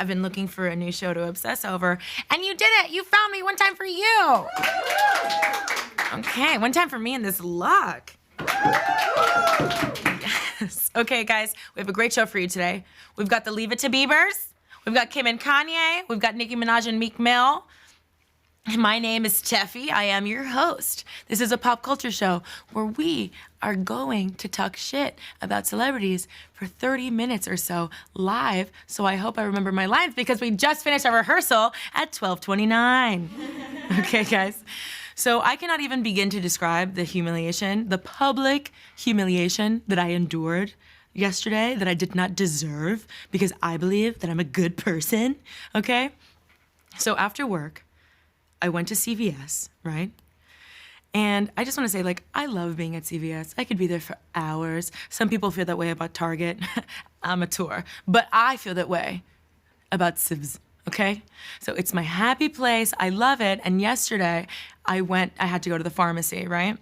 have been looking for a new show to obsess over, and you did it. You found me. One time for you. Okay, one time for me in this luck. Yes. Okay, guys, we have a great show for you today. We've got the Leave It to Biebers. We've got Kim and Kanye. We've got Nicki Minaj and Meek Mill. My name is Tefi. I am your host. This is a pop culture show where we are going to talk shit about celebrities for 30 minutes or so live. So I hope I remember my lines because we just finished our rehearsal at 12:29. Okay, guys? So I cannot even begin to describe the humiliation, the public humiliation that I endured yesterday that I did not deserve because I believe that I'm a good person, okay? So after work, I went to CVS, right? And I just want to say, like, I love being at CVS. I could be there for hours. Some people feel that way about Target. I'm a tour. But I feel that way about CVS, okay? So it's my happy place. I love it. And yesterday, I had to go to the pharmacy, right?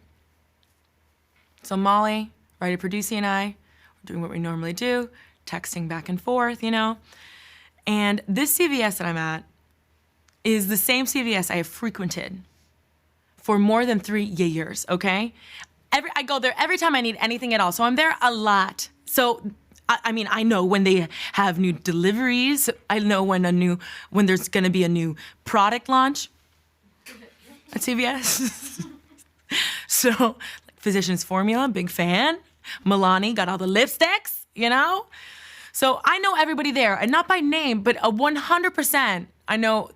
So Molly, writer producer, and I were doing what we normally do, texting back and forth, you know? And this CVS that I'm at is the same CVS I have frequented for more than 3 years, okay? I go there every time I need anything at all, so I'm there a lot. So, I mean, I know when they have new deliveries. I know when there's gonna be a new product launch at CVS. So, like, Physicians Formula, big fan. Milani got all the lipsticks, you know? So I know everybody there, and not by name, but 100%, I know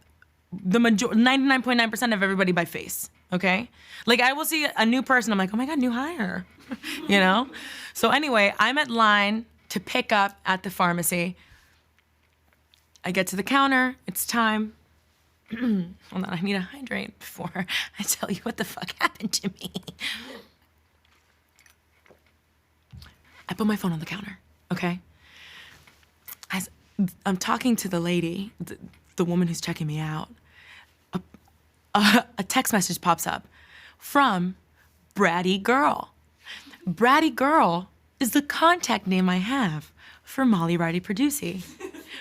the 99.9% of everybody by face, okay? Like, I will see a new person, I'm like, oh my God, new hire, you know? So anyway, I'm at line to pick up at the pharmacy. I get to the counter, it's time. Hold on, I need to hydrate before I tell you what the fuck happened to me. I put my phone on the counter, okay? As I'm talking to the lady, the woman who's checking me out, a text message pops up from Bratty Girl. Bratty Girl is the contact name I have for Molly Ridey Producy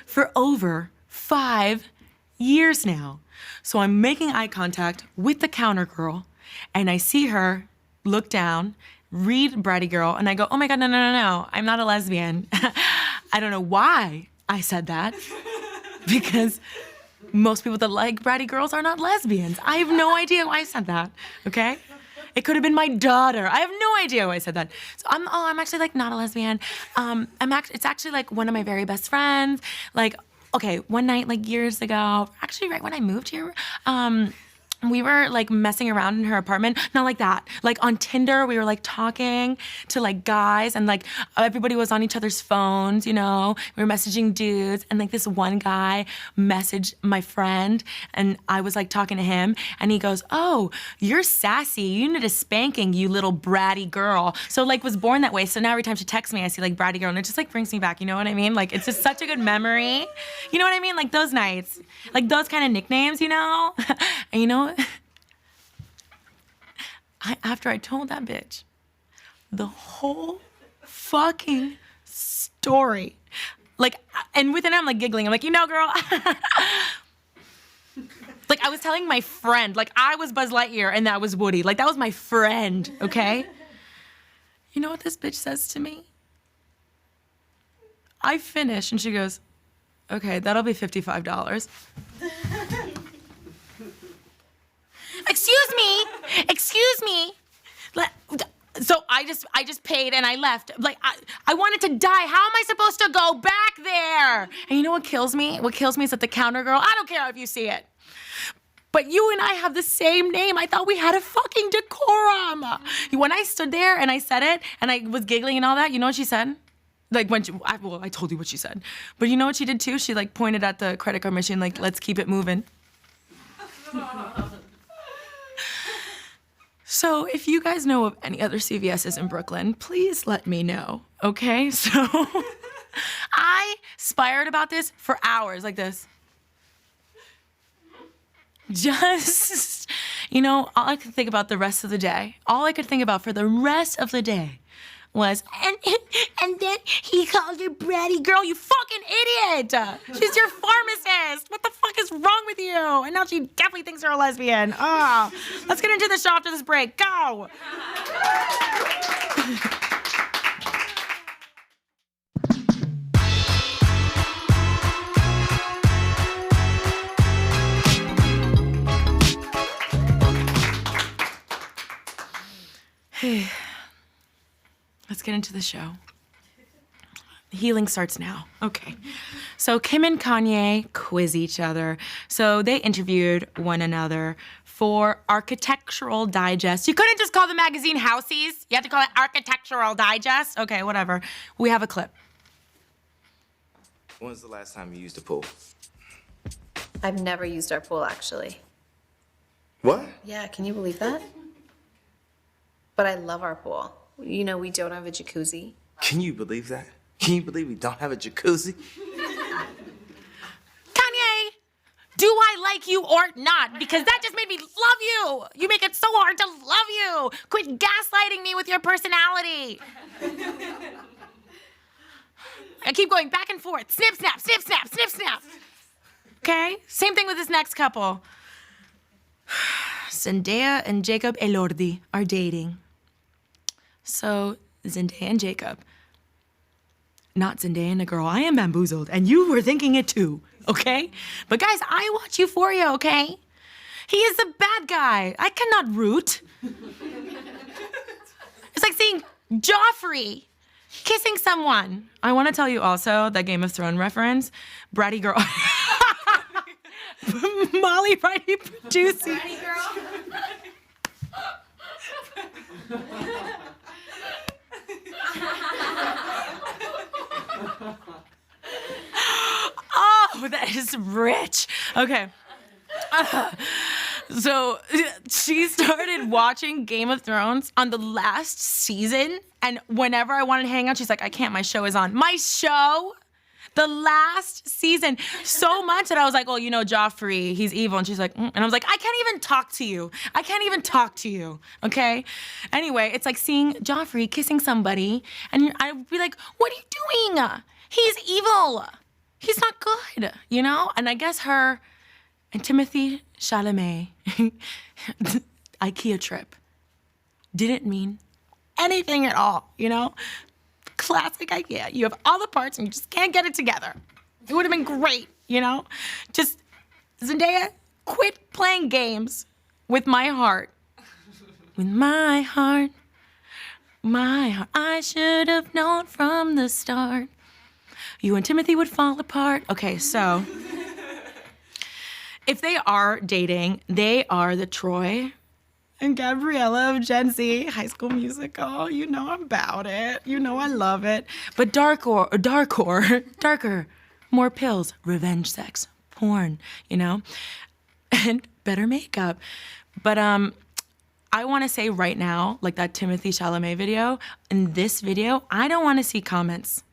for over 5 years now. So I'm making eye contact with the counter girl, and I see her look down, read Bratty Girl, and I go, oh my God, no, I'm not a lesbian. I don't know why I said that, because most people that like bratty girls are not lesbians. I have no idea why I said that, okay? It could have been my daughter. I have no idea why I said that. So I'm actually like not a lesbian. It's actually like one of my very best friends. Like, okay, one night like years ago, actually right when I moved here, we were like messing around in her apartment. Not like that. Like on Tinder, we were like talking to like guys, and like everybody was on each other's phones, you know? We were messaging dudes, and like this one guy messaged my friend, and I was like talking to him, and he goes, oh, you're sassy. You need a spanking, you little bratty girl. So like was born that way. So now every time she texts me, I see like bratty girl, and it just like brings me back, you know what I mean? Like it's just such a good memory. You know what I mean? Like those nights, like those kind of nicknames, you know? And you know what? After I told that bitch the whole fucking story, like, and within I'm like giggling. I'm like, you know, girl, like I was telling my friend, like I was Buzz Lightyear and that was Woody. Like that was my friend, okay? You know what this bitch says to me? I finish and she goes, okay, that'll be $55. Excuse me. So I just paid and I left. Like I wanted to die. How am I supposed to go back there? And you know what kills me? What kills me is that the counter girl, I don't care if you see it, but you and I have the same name. I thought we had a fucking decorum. When I stood there and I said it and I was giggling and all that, you know what she said? Like when I told you what she said. But you know what she did too? She like pointed at the credit card machine like, let's keep it moving. So if you guys know of any other CVS's in Brooklyn, please let me know, okay? So I spiraled about this for hours like this. Just, you know, all I could think about the rest of the day, all I could think about for the rest of the day was, and then he called her bratty girl, you fucking idiot! She's your pharmacist! What the fuck is wrong with you? And now she definitely thinks you're a lesbian. Oh, let's get into the show after this break. Go! Let's get into the show. Healing starts now. Okay. So Kim and Kanye quiz each other. So they interviewed one another for Architectural Digest. You couldn't just call the magazine Houseies. You had to call it Architectural Digest. Okay, whatever. We have a clip. When was the last time you used a pool? I've never used our pool, actually. What? Yeah, can you believe that? But I love our pool. You know, we don't have a jacuzzi. Can you believe that? Can you believe we don't have a jacuzzi? Kanye, do I like you or not? Because that just made me love you. You make it so hard to love you. Quit gaslighting me with your personality. I keep going back and forth. Snip, snap, snip, snap, snip, snap. Okay? Same thing with this next couple. Zendaya and Jacob Elordi are dating. So, Zendaya and Jacob. Not Zendaya and a girl. I am bamboozled, and you were thinking it too, okay? But guys, I watch Euphoria, okay? He is the bad guy. I cannot root. It's like seeing Joffrey kissing someone. I want to tell you also that Game of Thrones reference, bratty girl. Molly Riley producing. Bratty girl. Oh, that is rich. Okay. So she started watching Game of Thrones on the last season, and whenever I wanted to hang out, she's like, I can't, my show is on. My show? The last season. So much that I was like, oh, you know, Joffrey, he's evil. And she's like, And I was like, I can't even talk to you. I can't even talk to you, okay? Anyway, it's like seeing Joffrey kissing somebody, and I'd be like, what are you doing? He's evil. He's not good, you know? And I guess her and Timothy Chalamet IKEA trip didn't mean anything at all, you know? Classic IKEA. You have all the parts and you just can't get it together. It would have been great, you know? Just, Zendaya, quit playing games with my heart. With my heart, I should have known from the start. You and Timothy would fall apart. Okay, so if they are dating, they are the Troy and Gabriella of Gen Z, High School Musical. You know about it. You know I love it. But darker, more pills, revenge sex, porn, you know? And better makeup. But I want to say right now, like that Timothy Chalamet video, in this video, I don't want to see comments.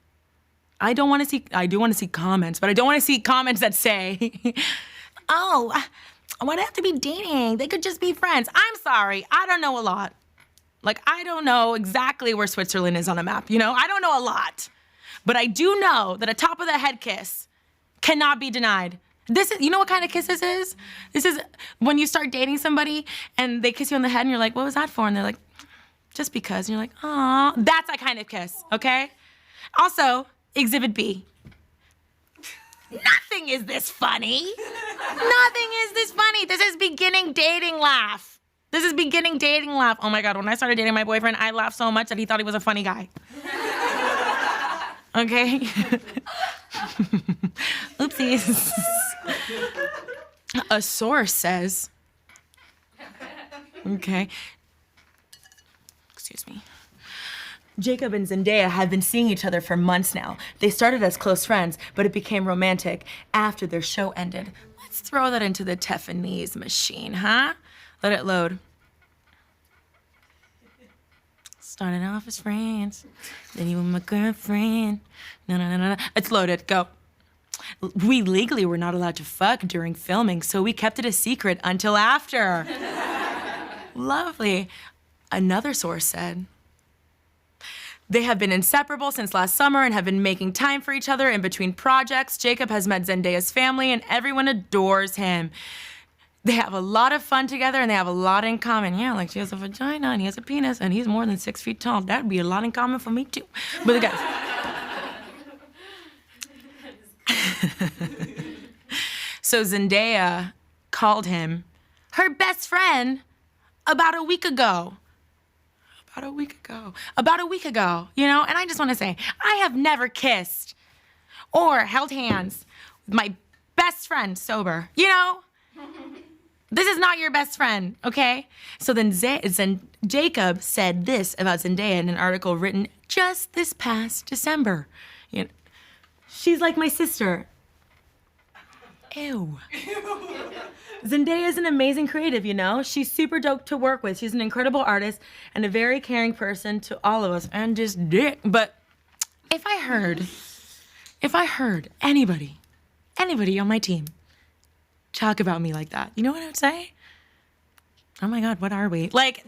I do want to see comments, but I don't want to see comments that say, oh, why do they have to be dating? They could just be friends. I'm sorry, I don't know a lot. Like, I don't know exactly where Switzerland is on a map, you know? I don't know a lot. But I do know that a top of the head kiss cannot be denied. This is, you know what kind of kiss this is? This is when you start dating somebody and they kiss you on the head and you're like, what was that for? And they're like, just because. And you're like, aw, that's that kind of kiss, okay? Also, Exhibit B. Nothing is this funny. Nothing is this funny. This is beginning dating laugh. This is beginning dating laugh. Oh my God, when I started dating my boyfriend, I laughed so much that he thought he was a funny guy. Okay? Oopsies. A source says, okay, excuse me. Jacob and Zendaya have been seeing each other for months now. They started as close friends, but it became romantic after their show ended. Let's throw that into the Tefi machine, huh? Let it load. Started off as friends, then you were my girlfriend. No. It's loaded, go. We legally were not allowed to fuck during filming, so we kept it a secret until after. Lovely. Another source said, They have been inseparable since last summer and have been making time for each other in between projects. Jacob has met Zendaya's family and everyone adores him. They have a lot of fun together and they have a lot in common. Yeah, like she has a vagina and he has a penis and he's more than 6 feet tall. That'd be a lot in common for me too. But the guys. So Zendaya called him her best friend about a week ago, you know? And I just want to say, I have never kissed or held hands with my best friend sober, you know? This is not your best friend, okay? So then Jacob said this about Zendaya in an article written just this past December. You know, she's like my sister. Ew. Zendaya is an amazing creative, you know? She's super dope to work with. She's an incredible artist and a very caring person to all of us and just dick. But if I heard anybody on my team talk about me like that, you know what I would say? Oh my God, what are we? Like,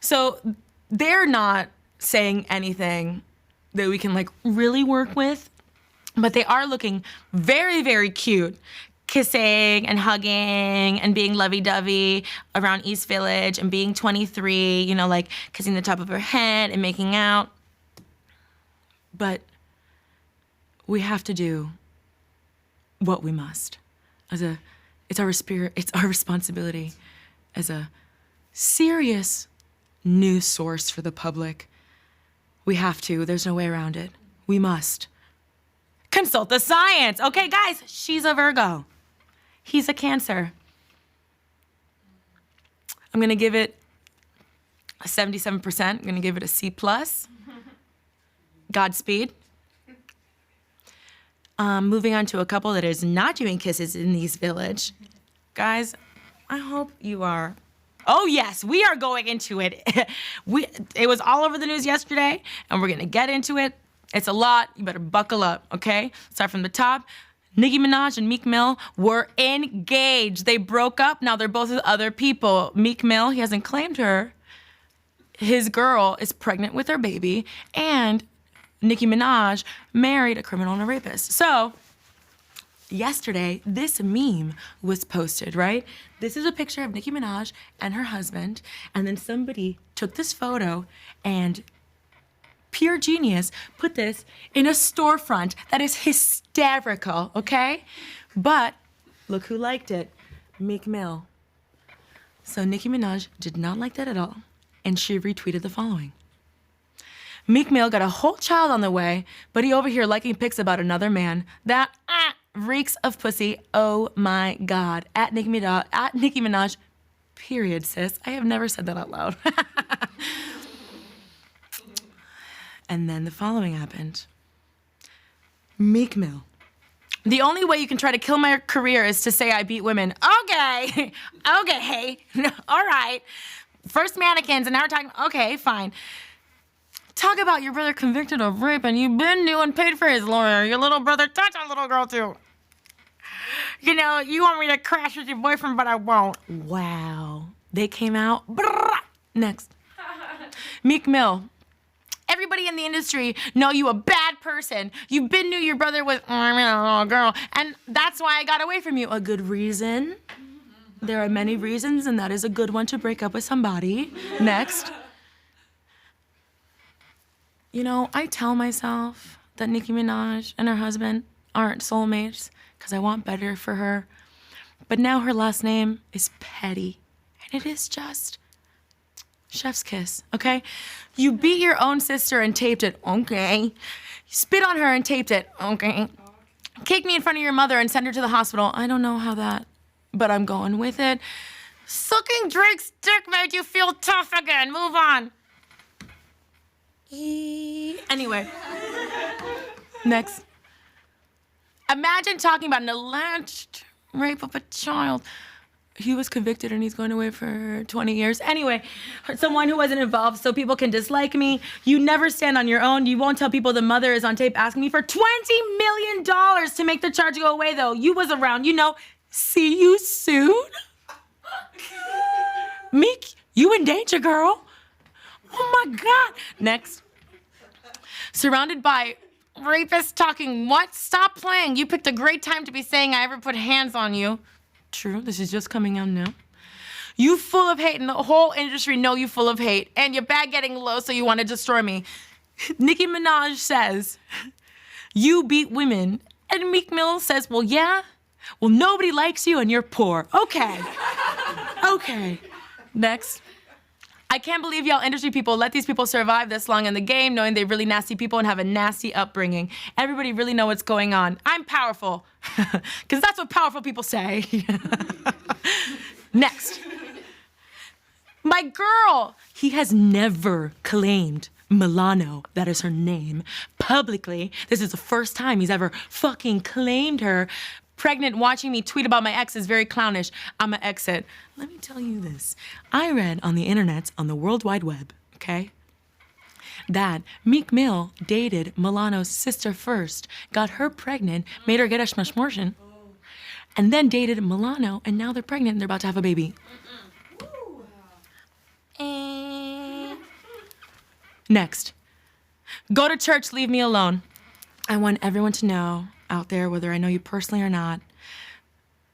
so they're not saying anything that we can like really work with, but they are looking very, very cute, kissing and hugging and being lovey-dovey around East Village and being 23, you know, like kissing the top of her head and making out. But we have to do what we must. It's our responsibility as a serious news source for the public. We have to. There's no way around it. We must. Consult the science. Okay, guys, she's a Virgo. He's a Cancer. I'm going to give it a 77%. I'm going to give it a C+. Godspeed. Moving on to a couple that is not doing kisses in East Village. Guys, I hope you are. Oh, yes, we are going into it. It was all over the news yesterday, and we're going to get into it. It's a lot. You better buckle up, okay? Start from the top. Nicki Minaj and Meek Mill were engaged. They broke up. Now they're both with other people. Meek Mill, he hasn't claimed her. His girl is pregnant with her baby, and Nicki Minaj married a criminal and a rapist. So yesterday, this meme was posted, right? This is a picture of Nicki Minaj and her husband, and then somebody took this photo and pure genius put this in a storefront that is hysterical, okay? But look who liked it, Meek Mill. So Nicki Minaj did not like that at all, and she retweeted the following. Meek Mill got a whole child on the way, but he over here liking pics about another man. That reeks of pussy. Oh my God. At Nicki Minaj, period, sis. I have never said that out loud. And then the following happened. Meek Mill. The only way you can try to kill my career is to say I beat women. Okay. Okay. All right. First mannequins, and now we're talking, okay, fine. Talk about your brother convicted of rape and you've been new and paid for his lawyer. Your little brother touched a little girl too. You know, you want me to crash with your boyfriend, but I won't. Wow. They came out. Next. Meek Mill. Everybody in the industry know you a bad person. You've been new, your brother was, a little girl. And that's why I got away from you. A good reason. There are many reasons, and that is a good one to break up with somebody. Next. You know, I tell myself that Nicki Minaj and her husband aren't soulmates because I want better for her. But now her last name is Petty, and it is just chef's kiss, okay? You beat your own sister and taped it, okay? You spit on her and taped it, okay? Kick me in front of your mother and send her to the hospital. I don't know how that, but I'm going with it. Sucking Drake's dick made you feel tough again. Move on. Anyway, next. Imagine talking about an alleged rape of a child. He was convicted and he's going away for 20 years. Anyway, someone who wasn't involved so people can dislike me. You never stand on your own. You won't tell people the mother is on tape asking me for $20 million to make the charge go away, though. You was around, you know. See you soon. Meek, you in danger, girl. Oh my God. Next. Surrounded by rapists talking, what? Stop playing. You picked a great time to be saying I ever put hands on you. True, this is just coming out now. You full of hate, and the whole industry know you full of hate, and your bag getting low, so you want to destroy me. Nicki Minaj says, you beat women. And Meek Mill says, well, yeah? Well, nobody likes you and you're poor. Okay. Okay. Next. I can't believe y'all industry people let these people survive this long in the game, knowing they're really nasty people and have a nasty upbringing. Everybody really know what's going on. I'm powerful. Because that's what powerful people say. Next. My girl. He has never claimed Milano, that is her name, publicly. This is the first time he's ever fucking claimed her. Pregnant, watching me tweet about my ex is very clownish. I'ma exit. Let me tell you this. I read on the internet, on the World Wide Web, okay, that Meek Mill dated Milano's sister first, got her pregnant, made her get a schmashmortion, and then dated Milano, and now they're pregnant and they're about to have a baby. Next. Go to church, leave me alone. I want everyone to know out there, whether I know you personally or not,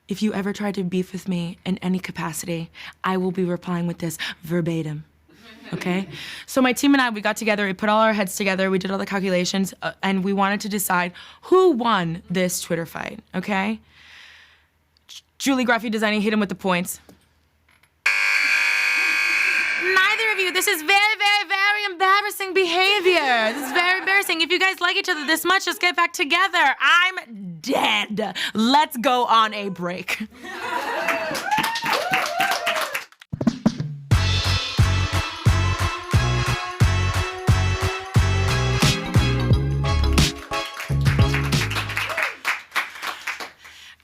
if you ever try to beef with me in any capacity, I will be replying with this verbatim, okay? So my team and I, we got together, we put all our heads together, we did all the calculations, and we wanted to decide who won this Twitter fight, okay? Julie Graphic Designing hit him with the points. Neither of you, this is very, very, very embarrassing behavior. This is very embarrassing. If you guys like each other this much, just get back together. I'm dead. Let's go on a break.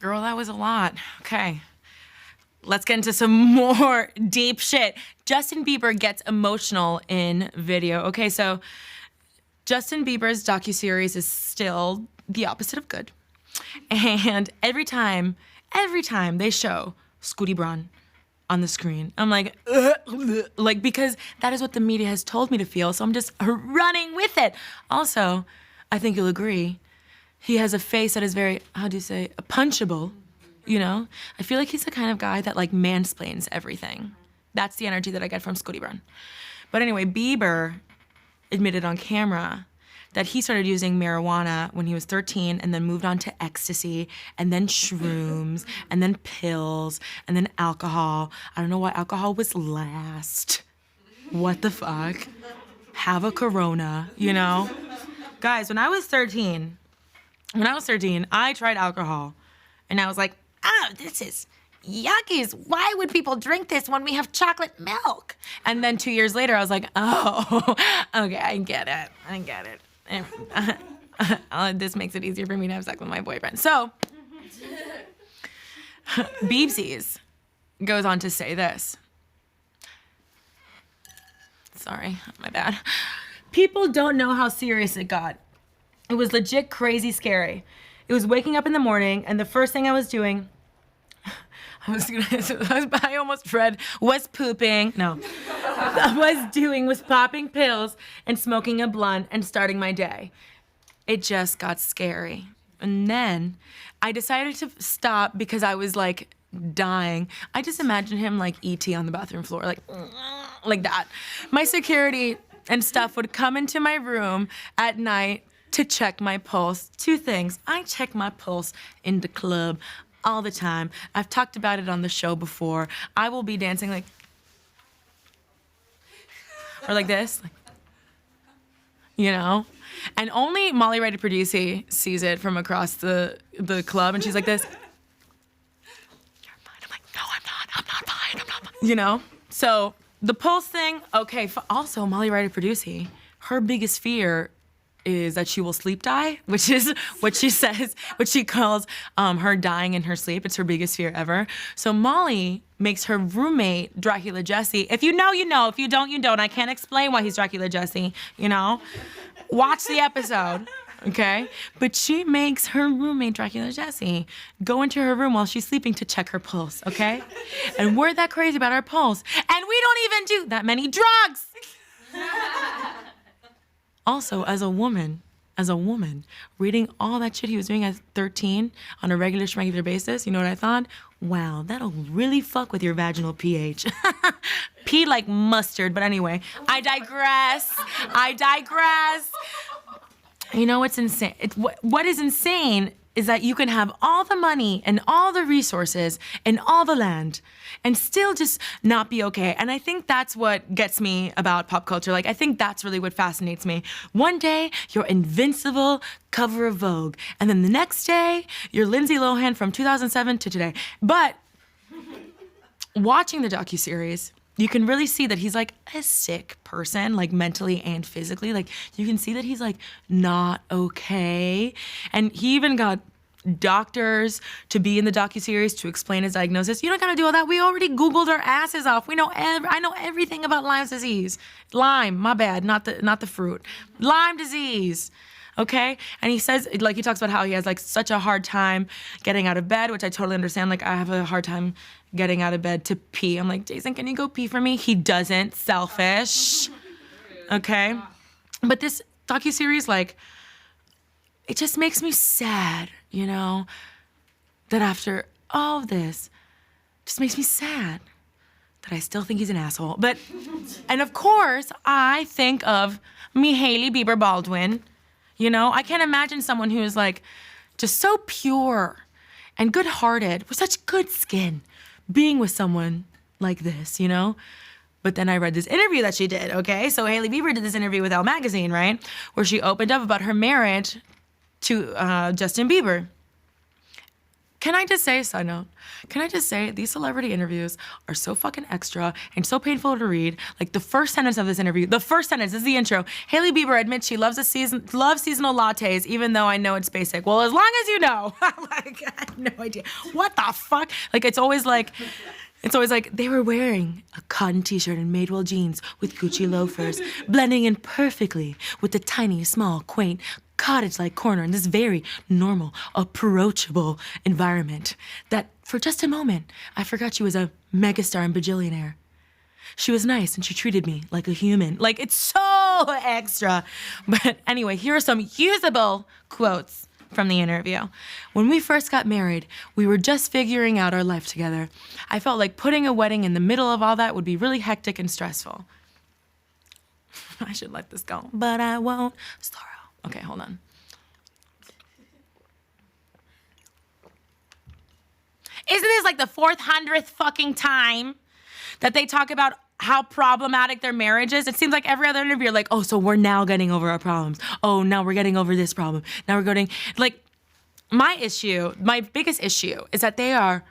Girl, that was a lot. Okay. Let's get into some more deep shit. Justin Bieber gets emotional in video. Okay, so Justin Bieber's docuseries is still the opposite of good. And every time they show Scooty Braun on the screen, I'm like, because that is what the media has told me to feel, so I'm just running with it. Also, I think you'll agree, he has a face that is very, how do you say, punchable. You know, I feel like he's the kind of guy that like mansplains everything. That's the energy that I get from Scooty Braun. But anyway, Bieber admitted on camera that he started using marijuana when he was 13 and then moved on to ecstasy and then shrooms and then pills and then alcohol. I don't know why alcohol was last. What the fuck? Have a Corona, you know? Guys, when I was 13, I tried alcohol and I was like, oh, this is yuckies. Why would people drink this when we have chocolate milk? And then 2 years later, I was like, oh, okay, I get it. This makes it easier for me to have sex with my boyfriend. So, Biebsies goes on to say this. Sorry, my bad. People don't know how serious it got. It was legit crazy scary. It was waking up in the morning, and the first thing I was doing, I almost read, was pooping. No. was popping pills and smoking a blunt and starting my day. It just got scary. And then I decided to stop because I was like dying. I just imagined him like E.T. on the bathroom floor, like that. My security and stuff would come into my room at night to check my pulse. Two things. I check my pulse in the club all the time. I've talked about it on the show before. I will be dancing like, or like this, you know? And only Molly Ryder Producer sees it from across the club, and she's like this. You're fine. I'm like, no, I'm not fine. You know? So the pulse thing, okay. Also, Molly Ryder Producer, her biggest fear is that she will sleep die, which is what she says, what she calls her dying in her sleep. It's her biggest fear ever. So Molly makes her roommate Dracula Jesse. If you know, you know. If you don't, you don't. I can't explain why he's Dracula Jesse, you know? Watch the episode, okay? But she makes her roommate Dracula Jesse go into her room while she's sleeping to check her pulse, okay? And we're that crazy about our pulse. And we don't even do that many drugs. Also, as a woman, reading all that shit he was doing at 13 on a regular basis, you know what I thought? Wow, that'll really fuck with your vaginal pH. Pee like mustard, but anyway, I digress. You know what's insane? What is insane is that you can have all the money and all the resources and all the land and still just not be okay. And I think that's what gets me about pop culture. Like, I think that's really what fascinates me. One day, you're invincible cover of Vogue. And then the next day, you're Lindsay Lohan from 2007 to today. But watching the docuseries, you can really see that he's like a sick person, like mentally and physically. Like, you can see that he's like not okay. And he even got doctors to be in the docuseries to explain his diagnosis. You don't gotta do all that. We already Googled our asses off. I know everything about Lyme's disease. Lyme, my bad, not the fruit. Lyme disease. Okay? And he says, like, he talks about how he has like such a hard time getting out of bed, which I totally understand. Like, I have a hard time getting out of bed to pee. I'm like, Jason, can you go pee for me? He doesn't. Selfish. Okay? But this docuseries, like, it just makes me sad, you know, that after all this, just makes me sad that I still think he's an asshole. But, and of course, I think of me, Hailey Bieber Baldwin. You know, I can't imagine someone who is like just so pure and good-hearted with such good skin being with someone like this, you know? But then I read this interview that she did, okay? So Hailey Bieber did this interview with Elle Magazine, right? Where she opened up about her marriage to Justin Bieber. Can I just say, side note, can I just say these celebrity interviews are so fucking extra and so painful to read. Like the first sentence of this interview, the first sentence is the intro. Hailey Bieber admits she loves seasonal lattes, even though I know it's basic. Well, as long as you know. Like, I have no idea. What the fuck? Like, it's always like they were wearing a cotton t-shirt and Madewell jeans with Gucci loafers, blending in perfectly with the tiny, small, quaint, cottage-like corner in this very normal, approachable environment that for just a moment, I forgot she was a megastar and bajillionaire. She was nice and she treated me like a human. Like, it's so extra. But anyway, here are some usable quotes from the interview. When we first got married, we were just figuring out our life together. I felt like putting a wedding in the middle of all that would be really hectic and stressful. I should let this go, but I won't. Sorrow. Okay, hold on. Isn't this like the 400th fucking time that they talk about how problematic their marriage is? It seems like every other interview, like, oh, so we're now getting over our problems. Oh, now we're getting over this problem. Now we're getting, like, my biggest issue is that they are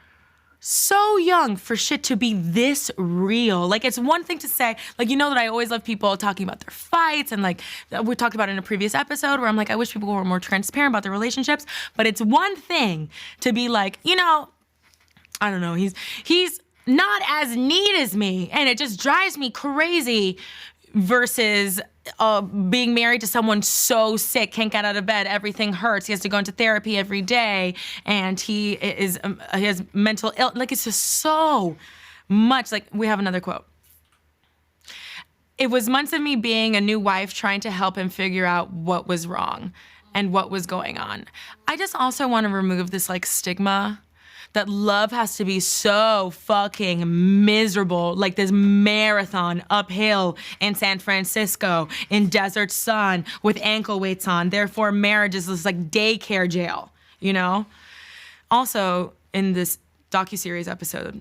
so young for shit to be this real. Like, it's one thing to say, like, you know that I always love people talking about their fights, and like we talked about in a previous episode where I'm like, I wish people were more transparent about their relationships. But it's one thing to be like, you know, I don't know, he's not as neat as me, and it just drives me crazy, versus being married to someone so sick, can't get out of bed, everything hurts, he has to go into therapy every day, and he has mental ill. Like, it's just so much. Like, we have another quote. It was months of me being a new wife trying to help him figure out what was wrong and what was going on. I just also want to remove this like stigma that love has to be so fucking miserable, like this marathon uphill in San Francisco in desert sun with ankle weights on. Therefore, marriage is this like daycare jail, you know? Also, in this docuseries episode,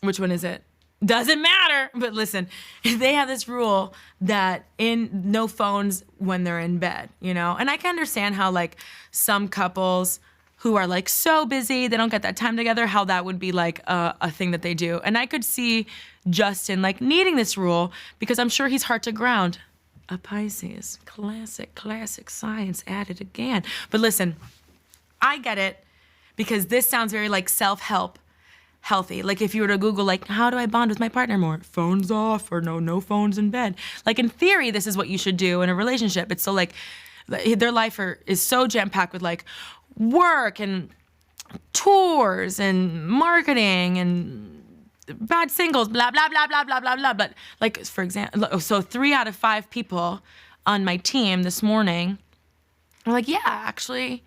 which one is it? Doesn't matter, but listen, they have this rule that no phones when they're in bed, you know? And I can understand how like some couples who are like so busy, they don't get that time together, how that would be like a thing that they do. And I could see Justin like needing this rule because I'm sure he's hard to ground. A Pisces, classic science at it again. But listen, I get it because this sounds very like self-help, healthy. Like if you were to Google like, how do I bond with my partner more? Phones off or no phones in bed. Like in theory, this is what you should do in a relationship. It's so like, their life is so jam-packed with like, work and tours and marketing and bad singles, blah, blah, blah, blah, blah, blah, blah. But like, for example, so 3 out of 5 people on my team this morning were like, yeah, actually,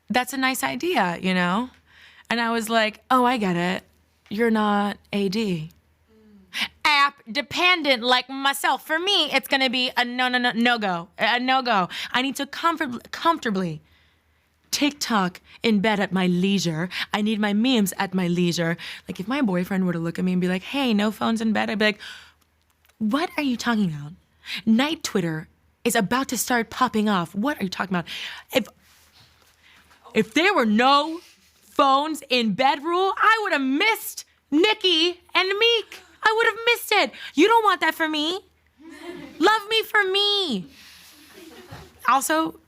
that's a nice idea, you know? And I was like, oh, I get it. You're not AD. App dependent like myself. For me, it's gonna be a no-go. A no-go. I need to comfortably TikTok in bed at my leisure. I need my memes at my leisure. Like if my boyfriend were to look at me and be like, hey, no phones in bed, I'd be like, what are you talking about? Night Twitter is about to start popping off. What are you talking about? If there were no phones in bed rule, I would have missed Nicki and Meek. I would have missed it. You don't want that for me. Love me for me. Also,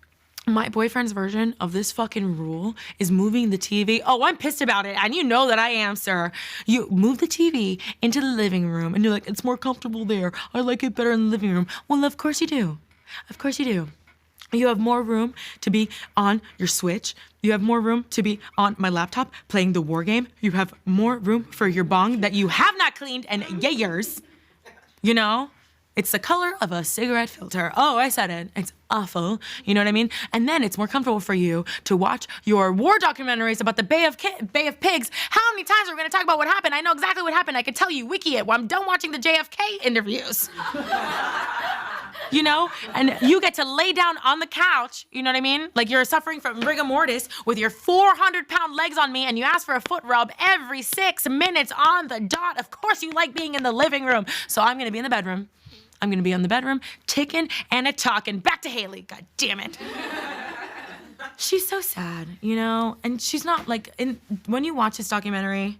my boyfriend's version of this fucking rule is moving the TV. Oh, I'm pissed about it. And you know that I am, sir. You move the TV into the living room and you're like, it's more comfortable there. I like it better in the living room. Well, of course you do. Of course you do. You have more room to be on your Switch. You have more room to be on my laptop playing the war game. You have more room for your bong that you have not cleaned in years. You know? It's the color of a cigarette filter. Oh, I said it. It's awful. You know what I mean? And then it's more comfortable for you to watch your war documentaries about the Bay of Pigs. How many times are we going to talk about what happened? I know exactly what happened. I could tell you, wiki it, when I'm done watching the JFK interviews. You know? And you get to lay down on the couch, you know what I mean? Like you're suffering from rigor mortis with your 400-pound legs on me and you ask for a foot rub every 6 minutes on the dot. Of course you like being in the living room. So I'm gonna be in the bedroom. I'm gonna be in the bedroom, ticking and a-talking. Back to Haley, god damn it. She's so sad, you know? And she's not like, when you watch this documentary,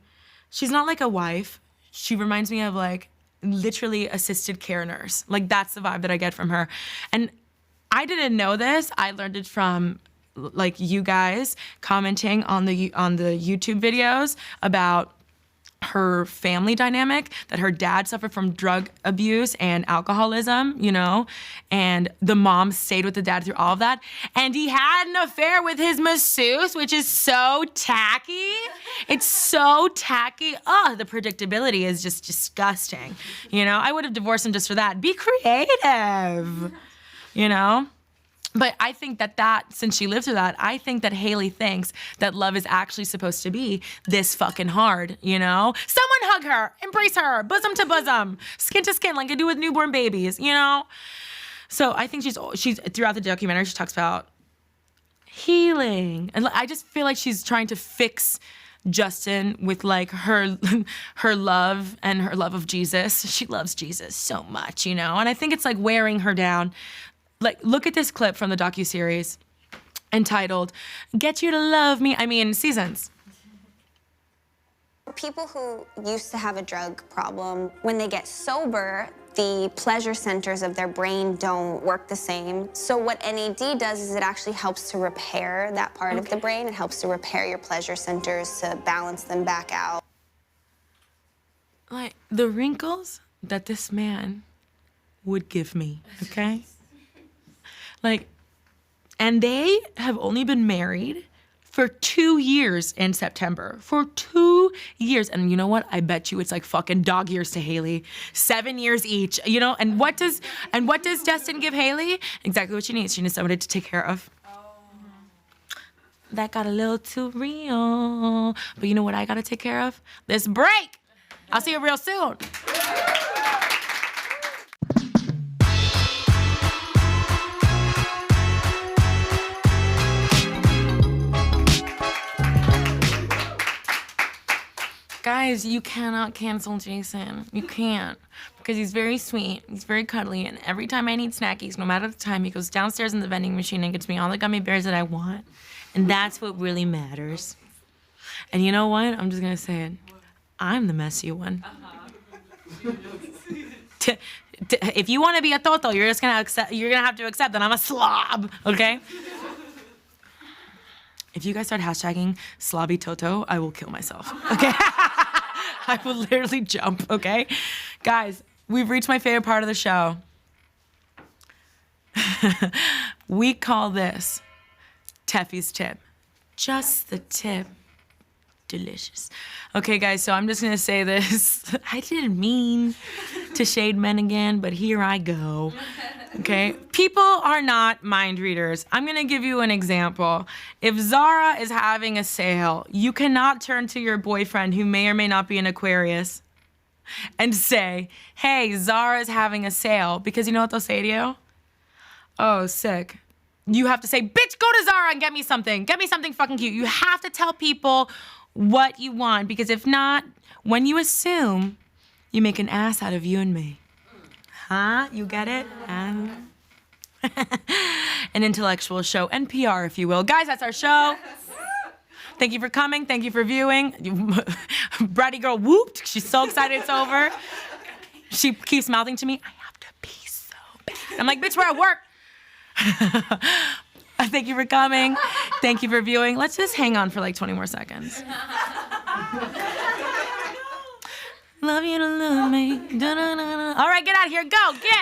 she's not like a wife. She reminds me of like, literally assisted care nurse. Like that's the vibe that I get from her. And I didn't know this. I learned it from like you guys commenting on the YouTube videos about her family dynamic, that her dad suffered from drug abuse and alcoholism, you know, and the mom stayed with the dad through all of that. And he had an affair with his masseuse, which is so tacky. It's so tacky. Oh, the predictability is just disgusting. You know, I would have divorced him just for that. Be creative, you know? But I think that since she lived through that, I think that Haley thinks that love is actually supposed to be this fucking hard, you know? Someone hug her, embrace her, bosom to bosom, skin to skin, like I do with newborn babies, you know? So I think she's throughout the documentary, she talks about healing. And I just feel like she's trying to fix Justin with like her love and her love of Jesus. She loves Jesus so much, you know? And I think it's like wearing her down. Like, look at this clip from the docuseries entitled, Get You to Love Me. I mean, Seasons. People who used to have a drug problem, when they get sober, the pleasure centers of their brain don't work the same. So what NAD does is it actually helps to repair that part of the brain. It helps to repair your pleasure centers to balance them back out. Like, the wrinkles that this man would give me, okay? Like, and they have only been married for 2 years in September. For 2 years. And you know what? I bet you it's like fucking dog years to Haley. 7 years each, you know? And what does Justin give Haley? Exactly what she needs. She needs somebody to take care of. That got a little too real. But you know what I gotta take care of? This break. I'll see you real soon. Guys, you cannot cancel Jason. You can't. Because he's very sweet, he's very cuddly, and every time I need snackies, no matter the time, he goes downstairs in the vending machine and gets me all the gummy bears that I want. And that's what really matters. And you know what? I'm just gonna say it. I'm the messy one. If you want to be a toto, you're gonna have to accept that I'm a slob, okay? If you guys start hashtagging slobby toto, I will kill myself, okay? I will literally jump, okay? Guys, we've reached my favorite part of the show. We call this Tefi's tip. Just the tip. delicious. Okay, guys, so I'm just gonna say this. I didn't mean to shade men again, but here I go. Okay? People are not mind readers. I'm gonna give you an example. If Zara is having a sale, you cannot turn to your boyfriend, who may or may not be an Aquarius, and say, hey, Zara is having a sale, because you know what they'll say to you? Oh, sick. You have to say, bitch, go to Zara and get me something. Get me something fucking cute. You have to tell people what you want, because if not, when you assume, you make an ass out of you and me. Huh? You get it? An intellectual show, NPR, if you will. Guys, that's our show. Thank you for coming. Thank you for viewing. Bratty girl whooped. She's so excited it's over. She keeps mouthing to me, I have to pee so bad. I'm like, bitch, we're at work. Thank you for coming. Thank you for viewing. Let's just hang on for like 20 more seconds. Love you to love me. Da-da-da-da. All right, get out of here. Go, get.